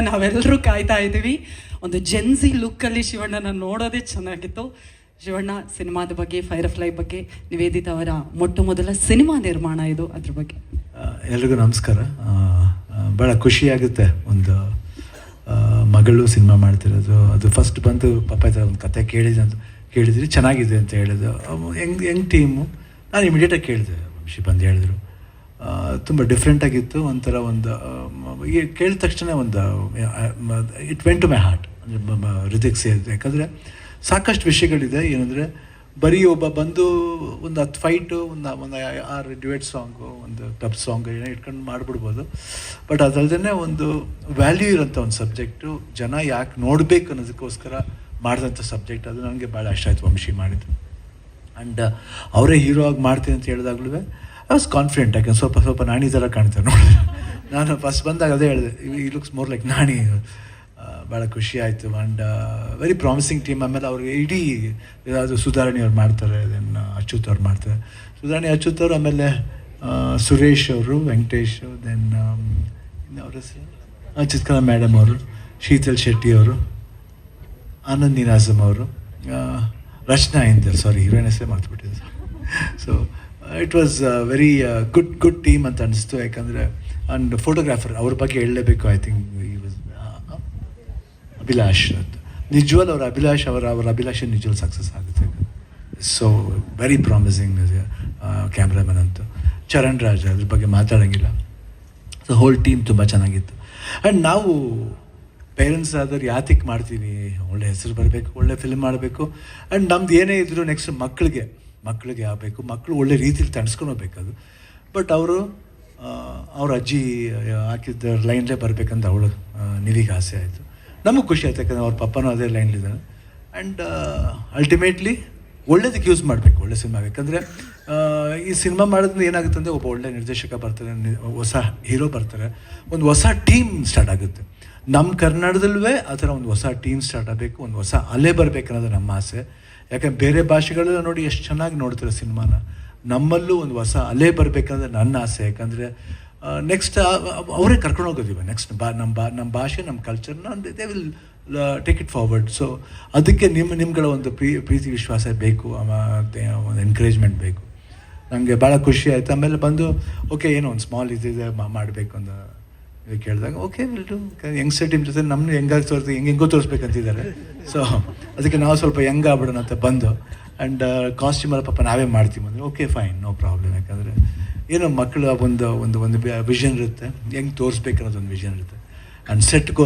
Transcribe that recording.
ನಾವೆಲ್ಲರೂ ಕಾಯ್ತಾ ಇದ್ದೀವಿ. ಒಂದು ಜೆನ್ಸಿ ಲುಕ್ಕಲ್ಲಿ ಶಿವಣ್ಣನ ನೋಡೋದೇ ಚೆನ್ನಾಗಿತ್ತು. ಶಿವಣ್ಣ, ಸಿನಿಮಾದ ಬಗ್ಗೆ, ಫೈರ್ಫ್ಲೈ ಬಗ್ಗೆ, ನಿವೇದಿತಾ ಅವರ ಮೊಟ್ಟ ಮೊದಲ ಸಿನಿಮಾ ನಿರ್ಮಾಣ ಇದು, ಅದ್ರ ಬಗ್ಗೆ. ಎಲ್ರಿಗೂ ನಮಸ್ಕಾರ. ಭಾಳ ಖುಷಿಯಾಗುತ್ತೆ ಒಂದು ಮಗಳು ಸಿನಿಮಾ ಮಾಡ್ತಿರೋದು. ಅದು ಫಸ್ಟ್ ಬಂದು ಪಾಪ ಈ ಥರ ಒಂದು ಕತೆ ಕೇಳಿದ್ರಿ, ಚೆನ್ನಾಗಿದೆ ಅಂತ ಹೇಳಿದ್ರು. ಹೆಂಗ್ ಟೀಮು, ನಾನು ಇಮಿಡಿಯೇಟಾಗಿ ಕೇಳಿದೆ. ವಂಶಿ ಬಂದು ಹೇಳಿದ್ರು ತುಂಬ ಡಿಫ್ರೆಂಟಾಗಿತ್ತು. ಒಂಥರ ಒಂದು ಕೇಳಿದ ತಕ್ಷಣ ಒಂದು it went to my heart, ಅಂದರೆ ಹೃದಯಕ್ಕೆ ಸೇರಿದೆ. ಯಾಕಂದರೆ ಸಾಕಷ್ಟು ವಿಷಯಗಳಿದೆ. ಏನಂದರೆ ಬರೀ ಒಬ್ಬ ಬಂದು ಒಂದು 10 ಫೈಟು, ಒಂದು 6 ಡ್ಯುಯೆಟ್ ಸಾಂಗು, ಒಂದು ಪಬ್ ಸಾಂಗ್ ಏನೋ ಇಟ್ಕೊಂಡು ಮಾಡಿಬಿಡ್ಬೋದು. ಬಟ್ ಅದಲ್ಲದೆ ಒಂದು ವ್ಯಾಲ್ಯೂ ಇರೋಂಥ ಒಂದು ಸಬ್ಜೆಕ್ಟು, ಜನ ಯಾಕೆ ನೋಡಬೇಕು ಅನ್ನೋದಕ್ಕೋಸ್ಕರ ಮಾಡಿದಂಥ ಸಬ್ಜೆಕ್ಟ್. ಅದು ನನಗೆ ಭಾಳ ಇಷ್ಟ ಆಯಿತು ವಂಶಿ ಮಾಡಿದ್ದು. ಆ್ಯಂಡ್ ಅವರೇ ಹೀರೋ ಆಗಿ ಮಾಡ್ತೀನಿ ಅಂತ ಹೇಳಿದಾಗಲೂ ಐ ವಾಸ್ ಕಾನ್ಫಿಡೆಂಟ್. ಯಾಕಂದ್ರೆ ಸ್ವಲ್ಪ ನಾಣಿ ಥರ ಕಾಣ್ತಾರೆ ನೋಡಿದ್ರೆ. ನಾನು ಫಸ್ಟ್ ಬಂದಾಗ ಅದೇ ಹೇಳಿದೆ, ಈ ಲುಕ್ಸ್ ಮೋರ್ ಲೈಕ್ ನಾಣಿ. ಭಾಳ ಖುಷಿ ಆಯಿತು. And very promising team. ಆಮೇಲೆ ಅವ್ರಿಗೆ ಇಡೀ ಯಾವುದು ಸುಧಾರಣಿ ಅವ್ರು ಮಾಡ್ತಾರೆ, ದೆನ್ ಅಚ್ಯುತ್ ಅವ್ರು ಮಾಡ್ತಾರೆ. ಸುಧಾರಣಿ, ಅಚ್ಯುತ್ ಅವರು, ಆಮೇಲೆ ಸುರೇಶ್ ಅವರು, ವೆಂಕಟೇಶ್, ದೆನ್ ಅವ್ರ ಹೆಸರು ಚಿತ್ಕಲಾ ಮೇಡಮ್ ಅವರು, ಶೀತಲ್ ಶೆಟ್ಟಿ ಅವರು, ಆನಂದ್ ನೀನಾಜಮ್ ಅವರು, ರಚನಾ ಇಂದರ್, ಸಾರಿ ಹೀರೋಯಿನ್ ಹೆಸರೇ ಮಾಡ್ತಿಬಿಟ್ಟಿದ್ದೆ. So it was very good team ಅಂತ ಅನಿಸ್ತು. ಯಾಕಂದರೆ ಆ್ಯಂಡ್ ಫೋಟೋಗ್ರಾಫರ್ ಅವ್ರ ಬಗ್ಗೆ ಹೇಳಲೇಬೇಕು. ಐ ಥಿಂಕ್ ಈ ವಾಸ್ ಅಭಿಲಾಷ್ ಅಂತ. ನಿಜವಲ್ ಅವರ ಅಭಿಲಾಷ ನಿಜವಲ್ ಸಕ್ಸಸ್ ಆಗುತ್ತೆ. ಸೊ ವೆರಿ ಪ್ರಾಮಿಸಿಂಗ್ ಕ್ಯಾಮ್ರಾಮನ್ ಅಂತ. ಚರಣ್ ರಾಜ್, ಅದ್ರ ಬಗ್ಗೆ ಮಾತಾಡೋಂಗಿಲ್ಲ. ಸೊ ಹೋಲ್ ಟೀಮ್ ತುಂಬ ಚೆನ್ನಾಗಿತ್ತು. ಆ್ಯಂಡ್ ನಾವು ಪೇರೆಂಟ್ಸ್ ಆದವ್ರು ಯಾತಿಗೆ ಮಾಡ್ತೀವಿ, ಒಳ್ಳೆ ಹೆಸರು ಬರಬೇಕು, ಒಳ್ಳೆ ಫಿಲ್ಮ್ ಮಾಡಬೇಕು. ಆ್ಯಂಡ್ ನಮ್ದು ಏನೇ ಇದ್ದರೂ ನೆಕ್ಸ್ಟ್ ಮಕ್ಕಳಿಗೆ ಆಗಬೇಕು, ಮಕ್ಕಳು ಒಳ್ಳೆ ರೀತಿಲಿ ತಣಿಸ್ಕೊಂಡು ಹೋಗ್ಬೇಕದು. ಬಟ್ ಅವ್ರ ಅಜ್ಜಿ ಹಾಕಿದ್ದ ಲೈನ್ಲೇ ಬರಬೇಕಂತ ಅವಳು ನಿವಿಗೆ ಆಸೆ ಆಯಿತು. ನಮಗೆ ಖುಷಿ ಆಯ್ತು, ಯಾಕಂದರೆ ಅವ್ರ ಪಪ್ಪನೂ ಅದೇ ಲೈನ್ಲಿದ್ದಾನೆ. ಆ್ಯಂಡ್ ಅಲ್ಟಿಮೇಟ್ಲಿ ಒಳ್ಳೇದಕ್ಕೆ ಯೂಸ್ ಮಾಡಬೇಕು, ಒಳ್ಳೆ ಸಿನಿಮಾ. ಯಾಕಂದರೆ ಈ ಸಿನಿಮಾ ಮಾಡೋದ್ರಿಂದ ಏನಾಗುತ್ತೆ ಅಂದರೆ, ಒಬ್ಬ ಒಳ್ಳೆ ನಿರ್ದೇಶಕ ಬರ್ತಾರೆ, ಹೊಸ ಹೀರೋ ಬರ್ತಾರೆ, ಒಂದು ಹೊಸ ಟೀಮ್ ಸ್ಟಾರ್ಟ್ ಆಗುತ್ತೆ. ನಮ್ಮ ಕರ್ನಾಟಕದಲ್ಲೂ ಆ ಥರ ಒಂದು ಹೊಸ ಟೀಮ್ ಸ್ಟಾರ್ಟ್ ಆಗಬೇಕು, ಒಂದು ಹೊಸ ಅಲೆ ಬರಬೇಕನ್ನೋದು ನಮ್ಮ ಆಸೆ. ಯಾಕಂದ್ರೆ ಬೇರೆ ಭಾಷೆಗಳೆಲ್ಲ ನೋಡಿ ಎಷ್ಟು ಚೆನ್ನಾಗಿ ನೋಡ್ತಾರೆ ಸಿನಿಮಾನ. ನಮ್ಮಲ್ಲೂ ಒಂದು ಹೊಸ ಅಲೆ ಬರಬೇಕನ್ನೋದು ನನ್ನ ಆಸೆ. ಯಾಕಂದರೆ ನೆಕ್ಸ್ಟ್ ಅವರೇ ಕರ್ಕೊಂಡು ಹೋಗೋದಿವ ನೆಕ್ಸ್ಟ್ ನಮ್ಮ ಭಾಷೆ, ನಮ್ಮ ಕಲ್ಚರ್ನ they will take it forward. So ಅದಕ್ಕೆ ನಿಮ್ಗಳ ಒಂದು ಪ್ರೀತಿ ವಿಶ್ವಾಸ ಬೇಕು, ಮತ್ತು ಒಂದು ಎನ್ಕರೇಜ್ಮೆಂಟ್ ಬೇಕು. ನನಗೆ ಭಾಳ ಖುಷಿ ಆಯಿತು. ಆಮೇಲೆ ಬಂದು ಓಕೆ, ಏನೋ ಒಂದು ಸ್ಮಾಲ್ ಇದಿದೆ ಮಾಡಬೇಕು ಅಂತ ಕೇಳಿದಾಗ okay will do. Youngster team ಜೊತೆ ನಮ್ಮನ್ನು ಹೆಂಗೋ ತೋರಿಸ್ಬೇಕಂತಿದ್ದಾರೆ. ಸೊ ಅದಕ್ಕೆ ನಾವು ಸ್ವಲ್ಪ ಹೆಂಗ್ ಆಗ್ಬಿಡೋಣ ಅಂತ ಬಂದು. ಆ್ಯಂಡ್ ಕಾಸ್ಟ್ಯೂಮರ್ ಪಾಪ ನಾವೇ ಮಾಡ್ತೀವಿ ಅಂದರೆ ಓಕೆ ಫೈನ್, ನೋ ಪ್ರಾಬ್ಲಮ್. ಯಾಕಂದರೆ ಏನೋ ಮಕ್ಕಳ ಒಂದು ವಿಷನ್ ಇರುತ್ತೆ, ಹೆಂಗೆ ತೋರಿಸ್ಬೇಕು ಅನ್ನೋದೊಂದು ವಿಷನ್ ಇರುತ್ತೆ. ಆ್ಯಂಡ್ ಸೆಟ್ಗೋ